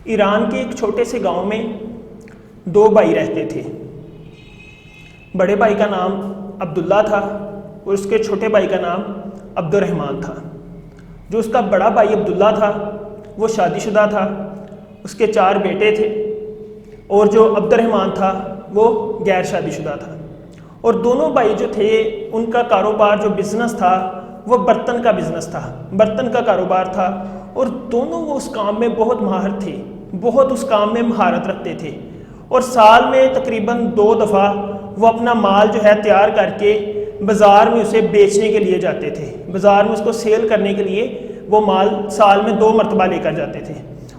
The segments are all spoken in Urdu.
ایران کے ایک چھوٹے سے گاؤں میں دو بھائی رہتے تھے۔ بڑے بھائی کا نام عبداللہ تھا اور اس کے چھوٹے بھائی کا نام عبد الرحمن تھا۔ جو اس کا بڑا بھائی عبداللہ تھا وہ شادی شدہ تھا، اس کے 4 بیٹے تھے، اور جو عبد الرحمن تھا وہ غیر شادی شدہ تھا۔ اور دونوں بھائی جو تھے ان کا کاروبار جو بزنس تھا وہ برتن کا بزنس تھا، برتن کا کاروبار تھا، اور دونوں وہ اس کام میں بہت ماہر تھے، بہت اس کام میں مہارت رکھتے تھے، اور سال میں تقریباً 2 دفعہ وہ اپنا مال جو ہے تیار کر کے بازار میں اسے بیچنے کے لیے جاتے تھے، بازار میں اس کو سیل کرنے کے لیے وہ مال سال میں 2 مرتبہ لے کر جاتے تھے۔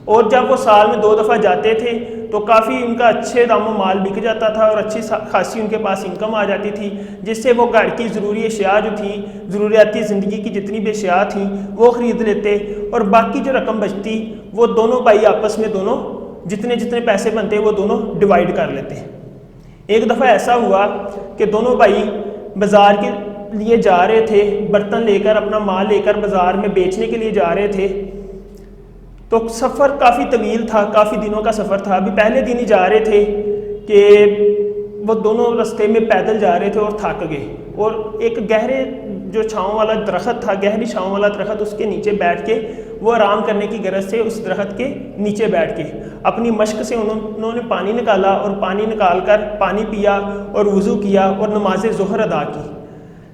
اور جب وہ سال میں 2 دفعہ جاتے تھے تو کافی ان کا اچھے دام و مال بک جاتا تھا اور اچھی خاصی ان کے پاس انکم آ جاتی تھی، جس سے وہ گھر کی ضروری اشیاء جو تھیں، ضروریاتی زندگی کی جتنی بھی اشیاء تھیں وہ خرید لیتے، اور باقی جو رقم بچتی وہ دونوں بھائی آپس میں دونوں جتنے پیسے بنتے وہ دونوں ڈیوائیڈ کر لیتے۔ ایک دفعہ ایسا ہوا کہ دونوں بھائی بازار کے لیے جا رہے تھے، برتن لے کر اپنا مال لے کر بازار میں بیچنے کے لیے جا رہے تھے، تو سفر کافی طویل تھا، کافی دنوں کا سفر تھا۔ ابھی پہلے دن ہی جا رہے تھے کہ وہ دونوں رستے میں پیدل جا رہے تھے اور تھک گئے، اور ایک گہرے جو چھاؤں والا درخت تھا، گہری چھاؤں والا درخت، اس کے نیچے بیٹھ کے وہ آرام کرنے کی غرض سے اس درخت کے نیچے بیٹھ کے اپنی مشق سے انہوں نے پانی نکالا، اور پانی نکال کر پانی پیا اور وضو کیا اور نماز ظہر ادا کی۔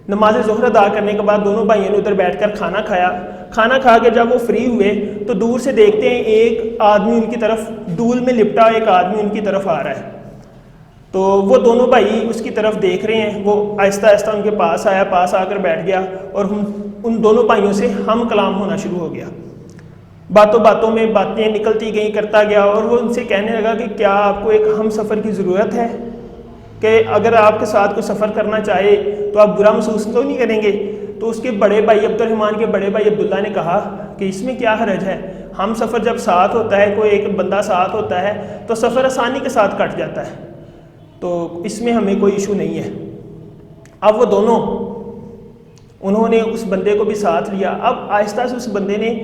نماز ظہر ادا کرنے کے بعد دونوں بھائیوں نے ادھر بیٹھ کر کھانا کھایا۔ کھانا کھا کے جب وہ فری ہوئے تو دور سے دیکھتے ہیں ایک آدمی ان کی طرف، دول میں لپٹا ایک آدمی ان کی طرف آ رہا ہے، تو وہ دونوں بھائی اس کی طرف دیکھ رہے ہیں۔ وہ آہستہ آہستہ ان کے پاس آیا، پاس آ کر بیٹھ گیا، اور ان دونوں بھائیوں سے ہم کلام ہونا شروع ہو گیا۔ باتوں باتوں میں باتیں نکلتی گئیں، کرتا گیا، اور وہ ان سے کہنے لگا کہ کیا آپ کو ایک ہم سفر کی ضرورت ہے، کہ اگر آپ کے ساتھ کوئی سفر کرنا چاہے تو آپ برا محسوس تو نہیں کریں گے؟ تو اس کے بڑے بھائی عبد الرحمن کے بڑے بھائی عبداللہ نے کہا کہ اس میں کیا حرج ہے، ہم سفر جب ساتھ ہوتا ہے، کوئی ایک بندہ ساتھ ہوتا ہے تو سفر آسانی کے ساتھ کٹ جاتا ہے، تو اس میں ہمیں کوئی ایشو نہیں ہے۔ اب وہ دونوں انہوں نے اس بندے کو بھی ساتھ لیا۔ اب آہستہ سے اس بندے نے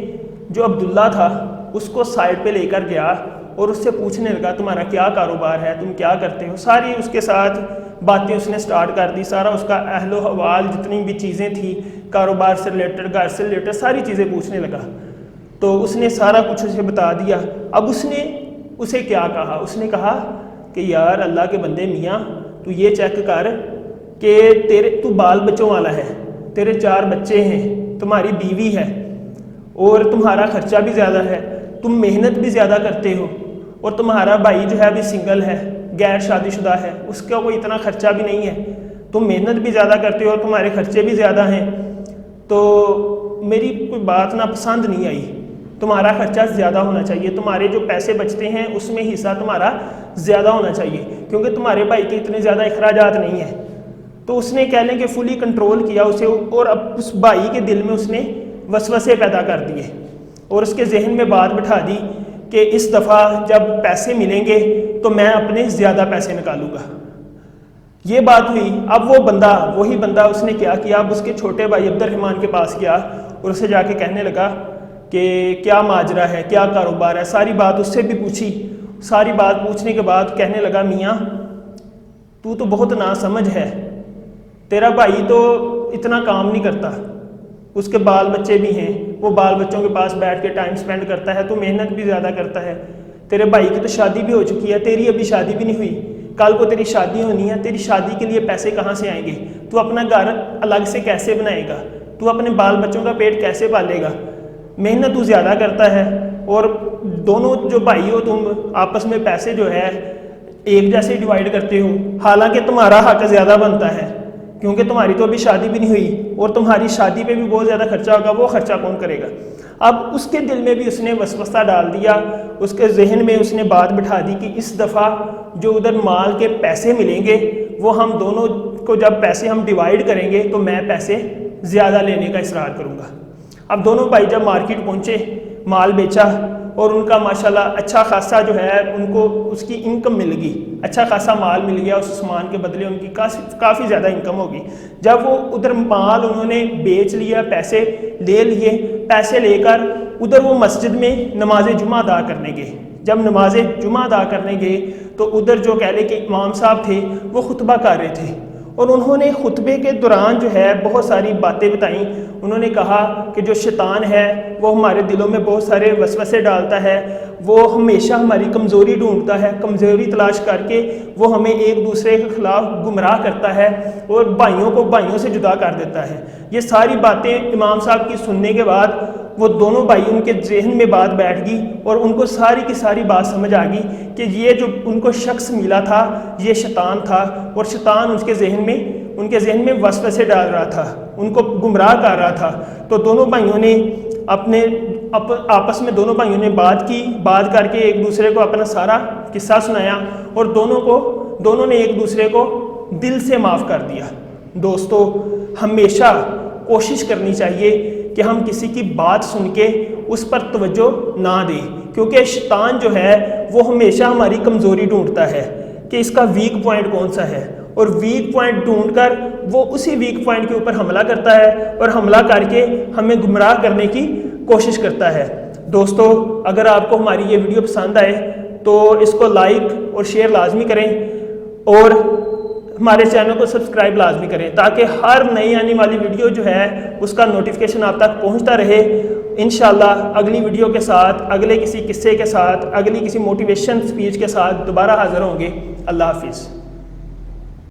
جو عبداللہ تھا اس کو سائڈ پہ لے کر گیا اور اس سے پوچھنے لگا تمہارا کیا کاروبار ہے، تم کیا کرتے ہو، ساری اس کے ساتھ باتیں اس نے سٹارٹ کر دی، سارا اس کا اہل و حوال جتنی بھی چیزیں تھیں، کاروبار سے ریلیٹڈ، گھر سے ریلیٹڈ ساری چیزیں پوچھنے لگا۔ تو اس نے سارا کچھ اسے بتا دیا۔ اب اس نے اسے کیا کہا، اس نے کہا کہ یار اللہ کے بندے میاں تو یہ چیک کر کہ تو بال بچوں والا ہے، تیرے 4 بچے ہیں، تمہاری بیوی ہے، اور تمہارا خرچہ بھی زیادہ ہے، تم محنت بھی زیادہ کرتے ہو، اور تمہارا بھائی جو ہے ابھی سنگل ہے، غیر شادی شدہ ہے، اس کا کوئی اتنا خرچہ بھی نہیں ہے، تم محنت بھی زیادہ کرتے ہو، تمہارے خرچے بھی زیادہ ہیں، تو میری کوئی بات ناپسند نہیں آئی، تمہارا خرچہ زیادہ ہونا چاہیے، تمہارے جو پیسے بچتے ہیں اس میں حصہ تمہارا زیادہ ہونا چاہیے، کیونکہ تمہارے بھائی کے اتنے زیادہ اخراجات نہیں ہیں۔ تو اس نے کہہ لیں کہ فلی کنٹرول کیا اسے، اور اب اس بھائی کے دل میں اس نے وسوسے پیدا کر دیے اور اس کے ذہن میں بات بٹھا دی کہ اس دفعہ جب پیسے ملیں گے تو میں اپنے زیادہ پیسے نکالوں گا۔ یہ بات ہوئی۔ اب وہ بندہ، وہی بندہ، اس نے کیا کیا، اب اس کے چھوٹے بھائی عبد الرحمن کے پاس گیا اور اسے جا کے کہنے لگا کہ کیا ماجرا ہے، کیا کاروبار ہے، ساری بات اس سے بھی پوچھی۔ ساری بات پوچھنے کے بعد کہنے لگا میاں تو بہت ناسمجھ ہے، تیرا بھائی تو اتنا کام نہیں کرتا، اس کے بال بچے بھی ہیں، وہ بال بچوں کے پاس بیٹھ کے ٹائم سپینڈ کرتا ہے، تو محنت بھی زیادہ کرتا ہے، تیرے بھائی کی تو شادی بھی ہو چکی ہے، تیری ابھی شادی بھی نہیں ہوئی، کل کو تیری شادی ہونی ہے، تیری شادی کے لیے پیسے کہاں سے آئیں گے، تو اپنا گھر الگ سے کیسے بنائے گا، تو اپنے بال بچوں کا پیٹ کیسے پالے گا، محنت تو زیادہ کرتا ہے، اور دونوں جو بھائی ہو تم آپس میں پیسے جو ہے ایک جیسے ڈیوائیڈ کرتے ہو، حالانکہ تمہارا حق زیادہ بنتا ہے کیونکہ تمہاری تو ابھی شادی بھی نہیں ہوئی، اور تمہاری شادی پہ بھی بہت زیادہ خرچہ ہوگا، وہ خرچہ کون کرے گا۔ اب اس کے دل میں بھی اس نے وسوسہ ڈال دیا، اس کے ذہن میں اس نے بات بٹھا دی کہ اس دفعہ جو ادھر مال کے پیسے ملیں گے وہ ہم دونوں کو جب پیسے ہم ڈیوائیڈ کریں گے تو میں پیسے زیادہ لینے کا اصرار کروں گا۔ اب دونوں بھائی جب مارکیٹ پہنچے، مال بیچا، اور ان کا ماشاءاللہ اچھا خاصا جو ہے ان کو اس کی انکم مل گئی، اچھا خاصا مال مل گیا، اس سامان کے بدلے ان کی کافی زیادہ انکم ہوگی۔ جب وہ ادھر مال انہوں نے بیچ لیا، پیسے لے لیے، پیسے لے کر ادھر وہ مسجد میں نماز جمعہ ادا کرنے گئے۔ جب نماز جمعہ ادا کرنے گئے تو ادھر جو کہہ لے کہ امام صاحب تھے وہ خطبہ کر رہے تھے، اور انہوں نے خطبے کے دوران جو ہے بہت ساری باتیں بتائیں۔ انہوں نے کہا کہ جو شیطان ہے وہ ہمارے دلوں میں بہت سارے وسوسے ڈالتا ہے، وہ ہمیشہ ہماری کمزوری ڈھونڈتا ہے، کمزوری تلاش کر کے وہ ہمیں ایک دوسرے کے خلاف گمراہ کرتا ہے اور بھائیوں کو بھائیوں سے جدا کر دیتا ہے۔ یہ ساری باتیں امام صاحب کی سننے کے بعد وہ دونوں بھائی ان کے ذہن میں بات بیٹھ گئی اور ان کو ساری کی ساری بات سمجھ آ گئی کہ یہ جو ان کو شخص ملا تھا یہ شیطان تھا، اور شیطان ان کے ذہن میں وسوسے ڈال رہا تھا، ان کو گمراہ کر رہا تھا۔ تو دونوں بھائیوں نے آپس میں دونوں بھائیوں نے بات کر کے ایک دوسرے کو اپنا سارا قصہ سنایا، اور دونوں نے ایک دوسرے کو دل سے معاف کر دیا۔ دوستو، ہمیشہ کوشش کرنی چاہیے کہ ہم کسی کی بات سن کے اس پر توجہ نہ دیں، کیونکہ شیطان جو ہے وہ ہمیشہ ہماری کمزوری ڈھونڈتا ہے کہ اس کا ویک پوائنٹ کون سا ہے، اور ویک پوائنٹ ڈھونڈ کر وہ اسی ویک پوائنٹ کے اوپر حملہ کرتا ہے اور حملہ کر کے ہمیں گمراہ کرنے کی کوشش کرتا ہے۔ دوستو، اگر آپ کو ہماری یہ ویڈیو پسند آئے تو اس کو لائک اور شیئر لازمی کریں، اور ہمارے چینل کو سبسکرائب لازمی کریں تاکہ ہر نئی آنے والی ویڈیو جو ہے اس کا نوٹیفیکیشن آپ تک پہنچتا رہے۔ انشاءاللہ اگلی ویڈیو کے ساتھ، اگلے کسی قصے کے ساتھ، اگلی کسی موٹیویشن سپیچ کے ساتھ دوبارہ حاضر ہوں گے۔ اللہ حافظ۔